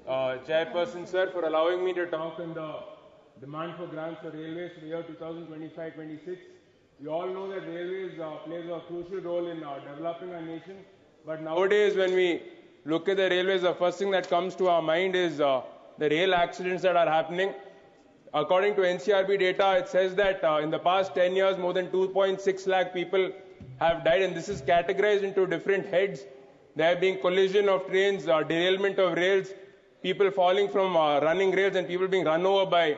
Chairperson, sir, for allowing me to talk on the demand for grants for railways for the year 2025-26. We all know that railways plays a crucial role in developing our nation. But nowadays, when we look at the railways, the first thing that comes to our mind is the rail accidents that are happening. According to NCRB data, it says that in the past 10 years, more than 2.6 lakh people have died, and this is categorized into different heads. There being collision of trains, derailment of rails, people falling from running rails, and people being run over by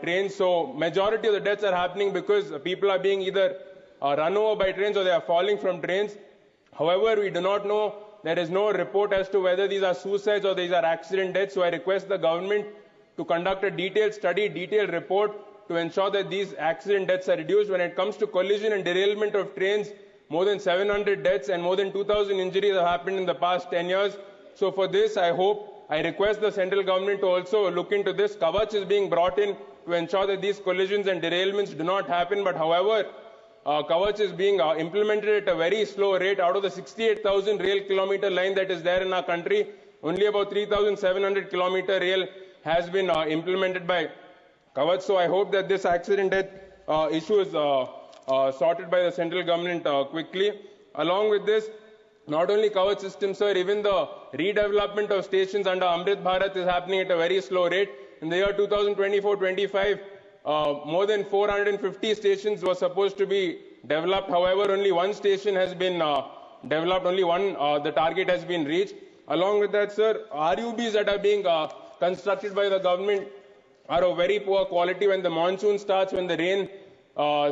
trains. So majority of the deaths are happening because people are being either run over by trains or they are falling from trains. However, we do not know, there is no report as to whether these are suicides or these are accident deaths. So I request the government to conduct a detailed study, detailed report to ensure that these accident deaths are reduced. When it comes to collision and derailment of trains, more than 700 deaths and more than 2,000 injuries have happened in the past 10 years. So for this, I request the central government to also look into this. Kavach is being brought in to ensure that these collisions and derailments do not happen. But however, Kavach is being implemented at a very slow rate. Out of the 68,000 rail kilometer line that is there in our country, only about 3,700 kilometer rail has been implemented by Kavach. So I hope that this accident death issue is sorted by the central government quickly. Along with this, not only Kavach system, sir, even the redevelopment of stations under Amrit Bharat is happening at a very slow rate. In the year 2024-25, more than 450 stations were supposed to be developed. However, only one station has been developed, only one, the target has been reached. Along with that, sir, RUBs that are being constructed by the government are of very poor quality. When the monsoon starts, when the rain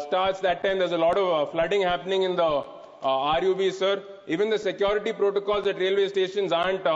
starts, that time there's a lot of flooding happening in the RUBs, sir. Even the security protocols at railway stations aren't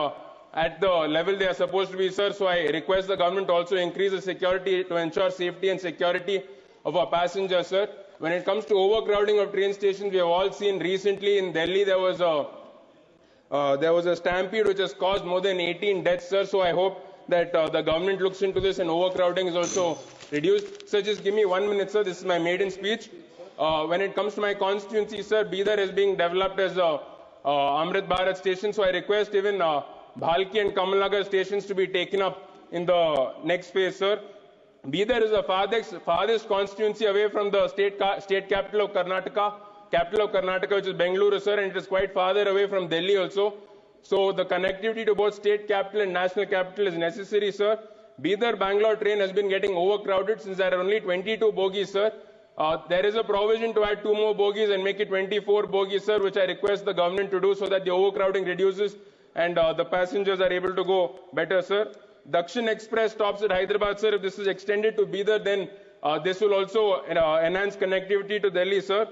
at the level they are supposed to be, sir. So I request the government also increase the security to ensure safety and security of our passengers, sir. When it comes to overcrowding of train stations, we have all seen recently in Delhi there was a stampede which has caused more than 18 deaths, sir. So I hope that the government looks into this and overcrowding is also reduced. Sir, just give me 1 minute, sir. This is my maiden speech. When it comes to my constituency, sir, Bidar is being developed as a Amrit Bharat station. So I request even Bhalki and Kamalnagar stations to be taken up in the next phase, sir. Bidar is the farthest constituency away from the state capital of Karnataka, which is Bengaluru, sir, and it is quite farther away from Delhi also. So the connectivity to both state capital and national capital is necessary, sir. Bidar-Bangalore train has been getting overcrowded since there are only 22 bogies, sir. There is a provision to add 2 more bogies and make it 24 bogies, sir, which I request the government to do so that the overcrowding reduces and the passengers are able to go better, sir. Dakshin Express stops at Hyderabad, sir. If this is extended to Bidar, then this will also enhance connectivity to Delhi, sir.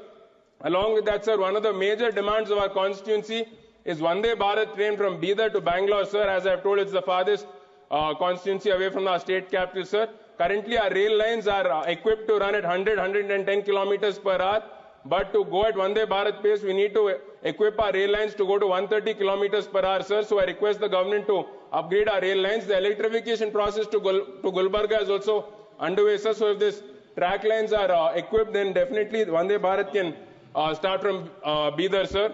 Along with that, sir, one of the major demands of our constituency is Vande Bharat train from Bidar to Bangalore, sir. As I've told, it's the farthest constituency away from our state capital, sir. Currently, our rail lines are equipped to run at 110 kilometers per hour. But to go at Vande Bharat pace, we need to equip our rail lines to go to 130 kilometers per hour, sir. So I request the government to upgrade our rail lines. The electrification process to Gulbarga is also underway, sir. So if these track lines are equipped, then definitely Vande Bharat can start from Bidar, sir.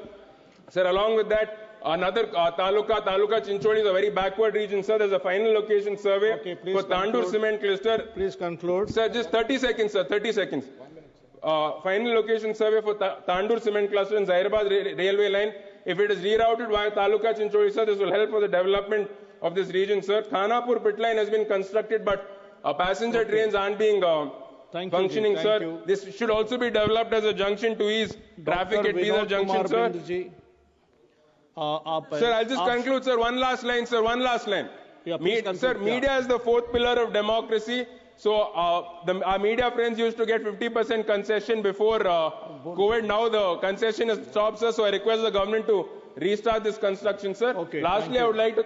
Sir, along with that, another Taluka Chinchodi is a very backward region, sir. There's a final location survey for Tandur cement cluster. Please conclude. Sir, just 30 seconds, sir. 30 seconds. Final location survey for Tandur cement cluster in Zairabad railway line. If it is rerouted via Taluka Chinchodi, sir, this will help for the development of this region, sir. Khanapur pit line has been constructed, but passenger trains aren't being functioning, sir. This should also be developed as a junction to ease traffic at Bidar junction, sir. Sir, I'll just conclude, sir. One last line, sir. One last line. Yeah, sir, media is the fourth pillar of democracy. So our media friends used to get 50% concession before COVID. Now the concession has stopped, sir. So I request the government to restart this construction, sir. Okay, lastly, I would like to